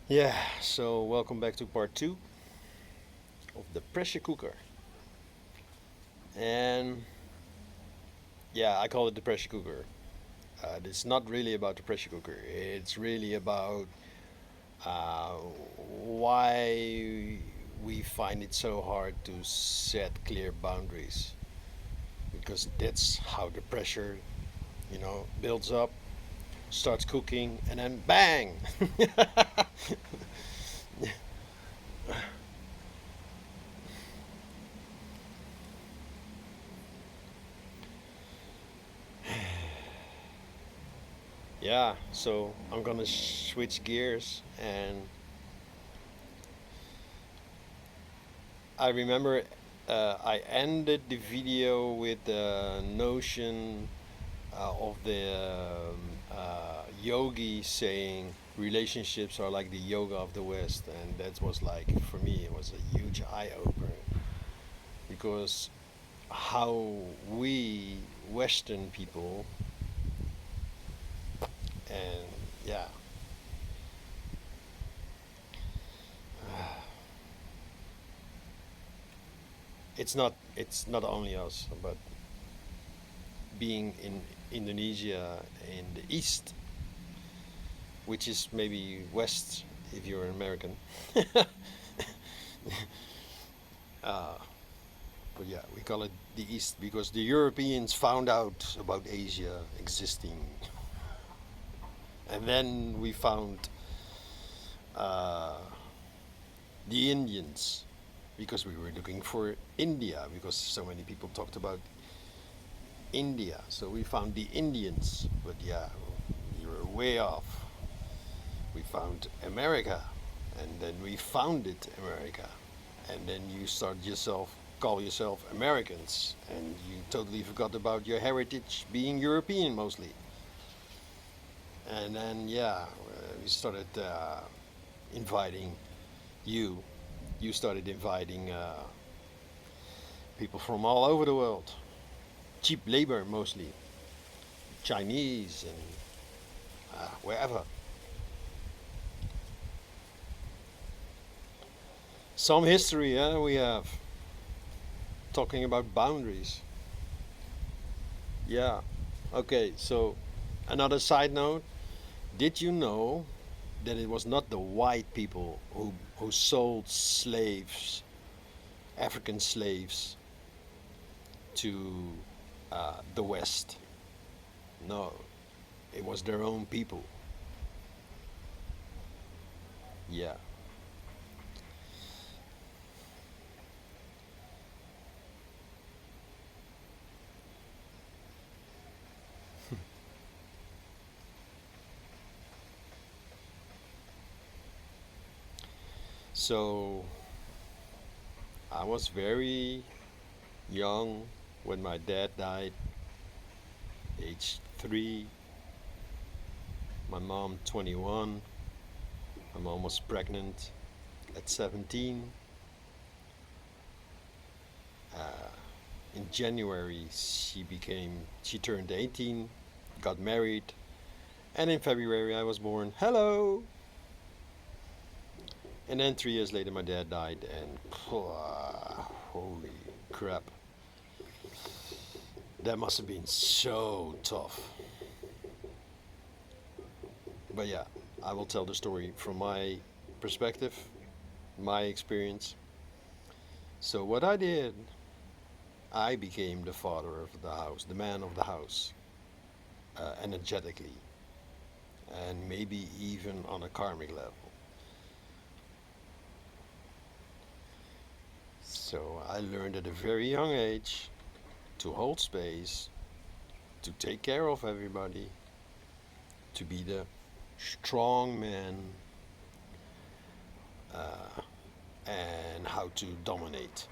Yeah, so welcome back to part two of the pressure cooker. And yeah, I call it the pressure cooker. It's not really about the pressure cooker, it's really about uh, why we find it so hard to set clear boundaries. Because that's how the pressure, builds up, starts cooking, and then bang! Yeah, so I'm gonna switch gears, and I remember I ended the video with the notion of the yogi saying relationships are like the yoga of the West, and that was like, for me, it was a huge eye opener because how we Western people, and yeah, it's not only us, but being in Indonesia in the East, which is maybe West if you're an American. uh, but yeah, we call it the East because the Europeans found out about Asia existing, and then we found uh, the Indians because we were looking for India because so many people talked about India. So we found the Indians, but yeah, we were way off. We found America, and then we founded America, and then you start yourself call yourself Americans, and you totally forgot about your heritage being European mostly. And then yeah, we started inviting you. You started inviting people from all over the world, cheap labor mostly, Chinese and wherever. Some history, we have talking about boundaries. Yeah. Okay. So another side note: did you know that it was not the white people who sold slaves, African slaves, to the West? No, it was their own people. Yeah. So I was very young when my dad died, age 3. My mom 21. My mom was pregnant at 17. Uh, in January, she turned 18, got married, and in February I was born. Hello! And then 3 years later, my dad died, and holy crap, that must have been so tough. But yeah, I will tell the story from my perspective, my experience. So, what I did, I became the father of the house, the man of the house, energetically, and maybe even on a karmic level. So, I learned at a very young age to hold space, to take care of everybody, to be the strong man, uh, and how to dominate.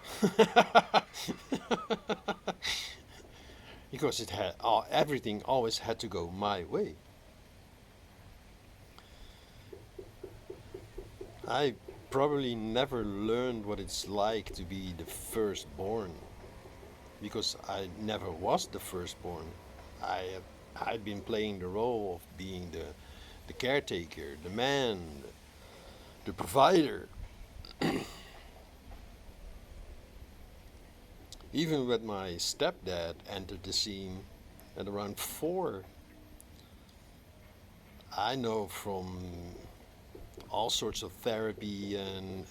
Because everything always had to go my way. I probably never learned what it's like to be the firstborn because I never was the firstborn. I I'd been playing the role of being the caretaker, the man, the provider. Even when my stepdad entered the scene at around 4, I know from all sorts of therapy and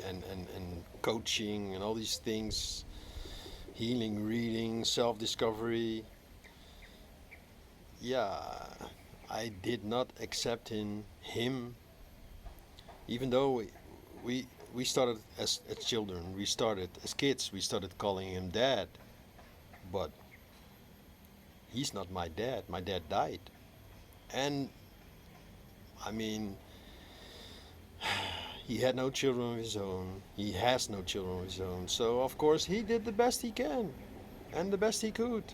coaching and all these things, healing, reading, self-discovery. Yeah, I did not accept him, even though we started as children, we started as kids, we started calling him dad, but he's not my dad. My dad died. And I mean, he had no children of his own. He has no children of his own. So, of course, he did the best he can and the best he could.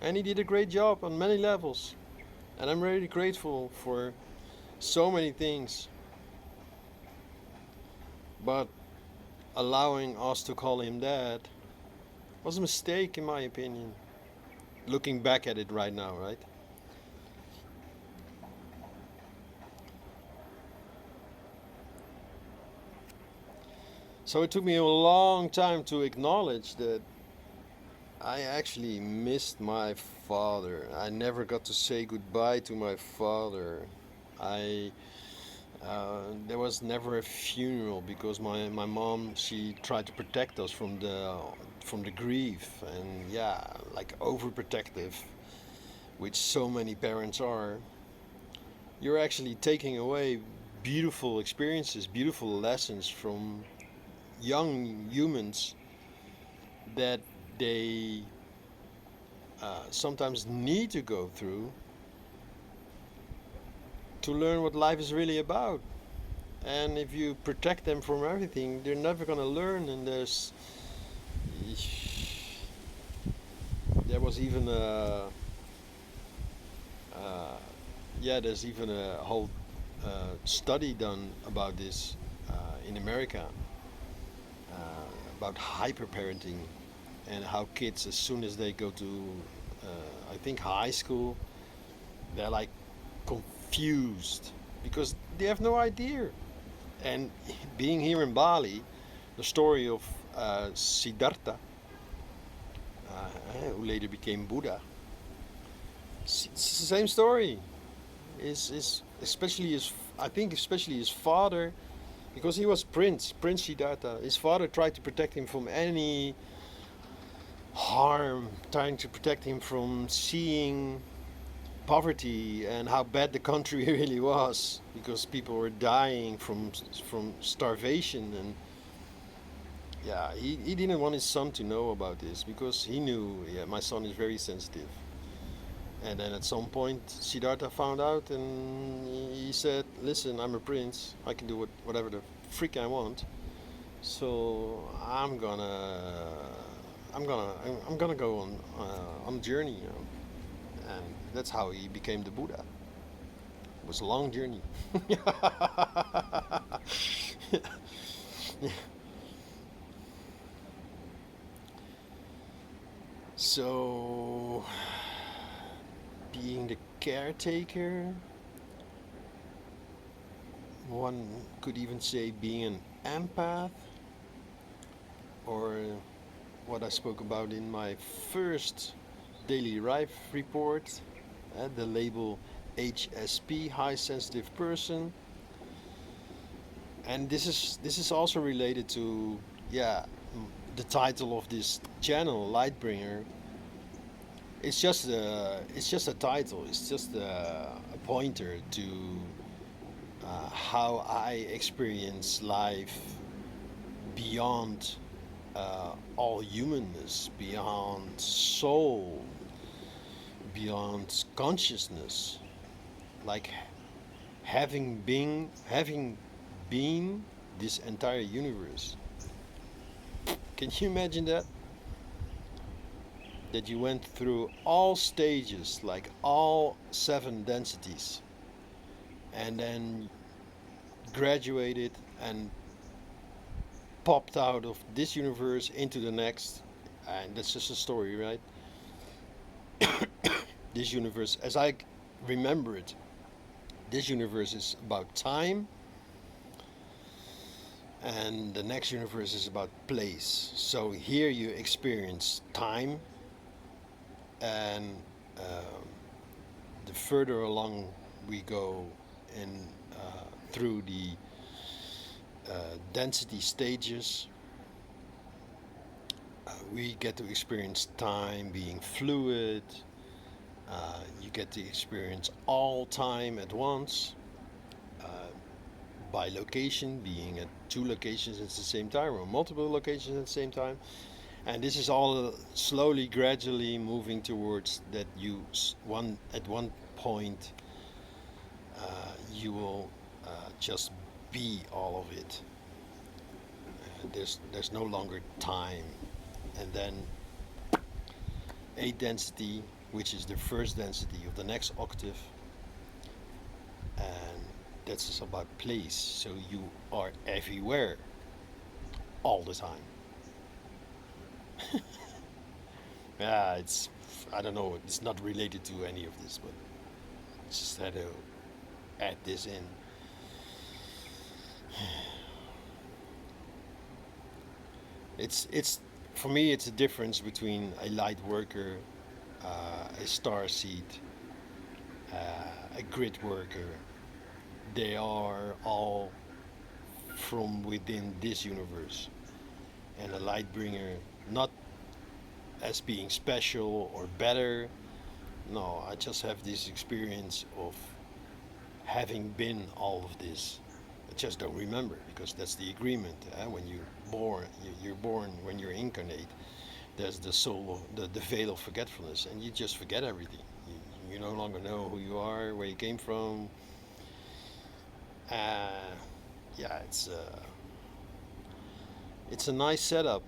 And he did a great job on many levels. And I'm really grateful for so many things. But allowing us to call him dad was a mistake, in my opinion. Looking back at it right now, right? So it took me a long time to acknowledge that I actually missed my father. I never got to say goodbye to my father. I there was never a funeral because my mom, she tried to protect us from the grief, and yeah, like overprotective, which so many parents are. You're actually taking away beautiful experiences, beautiful lessons from young humans that they sometimes need to go through to learn what life is really about. And if you protect them from everything, they're never gonna learn. And there was even uh, there's even a whole study done about this in America about hyperparenting and how kids, as soon as they go to, I think, high school, they're like confused because they have no idea. And being here in Bali, the story of Siddhartha, who later became Buddha, it's the same story. Is especially his, I think especially his father, because he was Prince Siddhartha. His father tried to protect him from any harm, trying to protect him from seeing poverty and how bad the country really was, because people were dying from starvation. And yeah, he didn't want his son to know about this because he knew, yeah, my son is very sensitive. And then at some point Siddhartha found out, and he said, listen, I'm a prince, I can do whatever the freak I want, so I'm gonna go on a journey, you know. And that's how he became the Buddha. It was a long journey. So, being the caretaker, one could even say being an empath, or what I spoke about in my first daily life report, the label HSP, high sensitive person. And this is also related to, yeah, the title of this channel, Lightbringer. It's just a title. It's just a pointer to how I experience life beyond all humanness, beyond soul, beyond consciousness, like having been this entire universe. Can you imagine that? That you went through all stages, like all 7 densities, and then graduated and popped out of this universe into the next. And that's just a story, right? This universe, as I remember it, this universe is about time, and the next universe is about place. So here you experience time, and the further along we go in through the density stages, we get to experience time being fluid. You get to experience all time at once, uh, by location, being at two locations at the same time or multiple locations at the same time. And this is all slowly, gradually moving towards that one at one point you will just be all of it. There's no longer time, and then a density, which is the first density of the next octave, and that's just about place. So you are everywhere all the time. Yeah, it's I don't know. It's not related to any of this, but just had to add this in. It's for me. It's a difference between a light worker, a star seed, a grid worker. They are all from within this universe, and a light bringer, not as being special or better. No, I just have this experience of having been all of this. I just don't remember because that's the agreement. When you're born when you're incarnate. There's the soul, the veil of forgetfulness, and you just forget everything. You no longer know who you are, where you came from. Uh, yeah, it's a nice setup.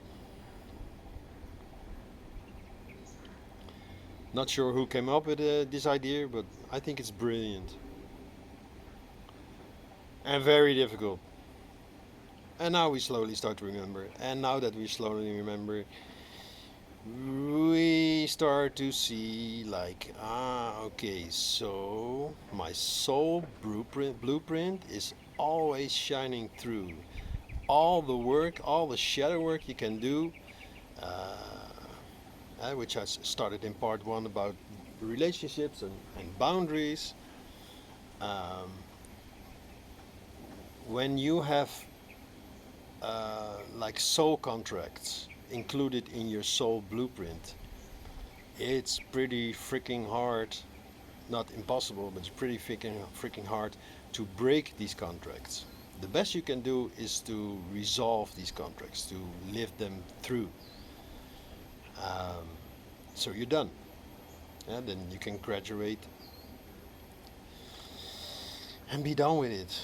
Not sure who came up with this idea, but I think it's brilliant and very difficult. And now we slowly start to remember. And now that we slowly remember, we start to see like, okay, so my soul blueprint is always shining through. All the work, all the shadow work you can do, which I started in part one about relationships and boundaries. Um, when you have like soul contracts included in your soul blueprint, it's pretty freaking hard, not impossible, but it's pretty freaking hard to break these contracts. The best you can do is to resolve these contracts, to live them through. Um, so you're done. And then you can graduate and be done with it.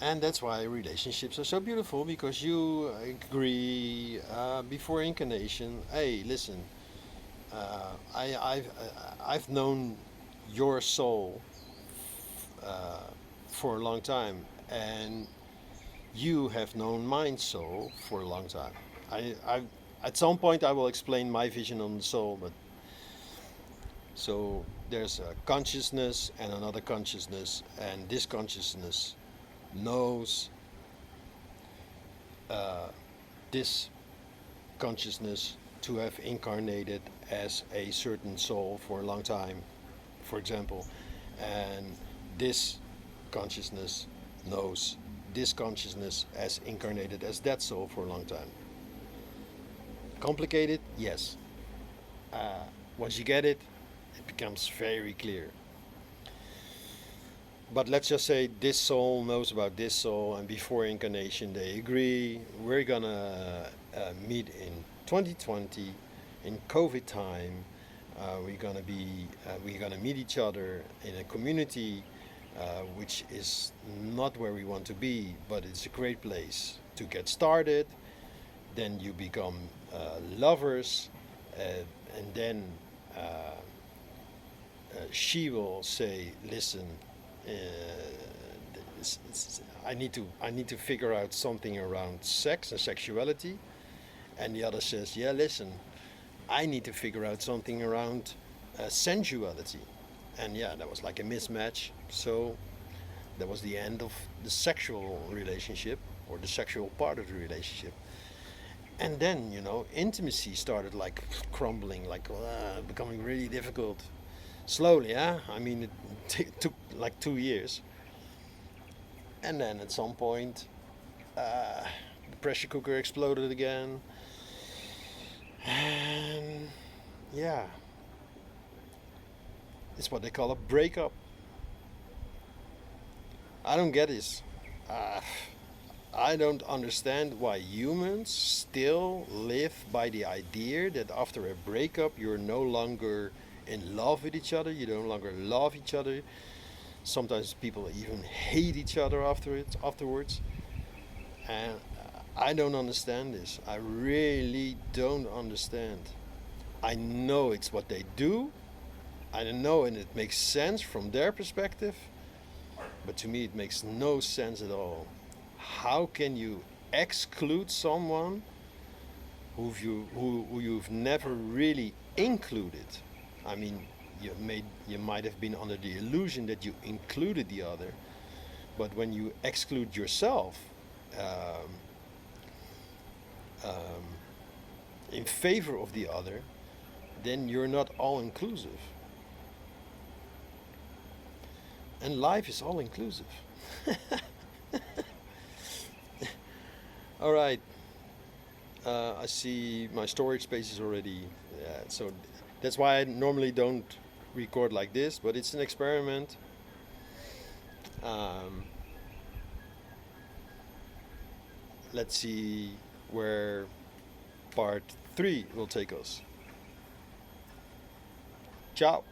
And that's why relationships are so beautiful, because you agree before incarnation. Hey, listen, I've known your soul uh, for a long time, and you have known mine soul for a long time. At some point I will explain my vision on the soul, but so there's a consciousness and another consciousness, and this consciousness knows uh, this consciousness to have incarnated as a certain soul for a long time, for example, and this consciousness knows this consciousness as incarnated as that soul for a long time. Complicated? Yes. Once you get it, it becomes very clear. But let's just say this soul knows about this soul, and before incarnation they agree we're gonna meet in 2020 in COVID time. We're gonna meet each other in a community which is not where we want to be, but it's a great place to get started. Then you become lovers, and then she will say, "Listen, uh, I need to figure out something around sex and sexuality," and the other says, "Yeah, listen, I need to figure out something around sensuality." And yeah, that was like a mismatch. So That was the end of the sexual relationship or the sexual part of the relationship. And then, intimacy started like crumbling, like becoming really difficult. Slowly, yeah. I mean, it took like 2 years. And then at some point, the pressure cooker exploded again. And yeah, it's what they call a breakup. I don't get this. Uh, I don't understand why humans still live by the idea that after a breakup you're no longer in love with each other, you no longer love each other. Sometimes people even hate each other afterwards. And I don't understand this. I really don't understand. I know it's what they do. I don't know, and it makes sense from their perspective. But to me, it makes no sense at all. How can you exclude someone who you've never really included? I mean, you might have been under the illusion that you included the other, but when you exclude yourself um, um, in favor of the other, then you're not all inclusive. And life is all inclusive. All right. I see my storage space is already. So that's why I normally don't record like this, but it's an experiment. Um, let's see where part 3 will take us. Ciao.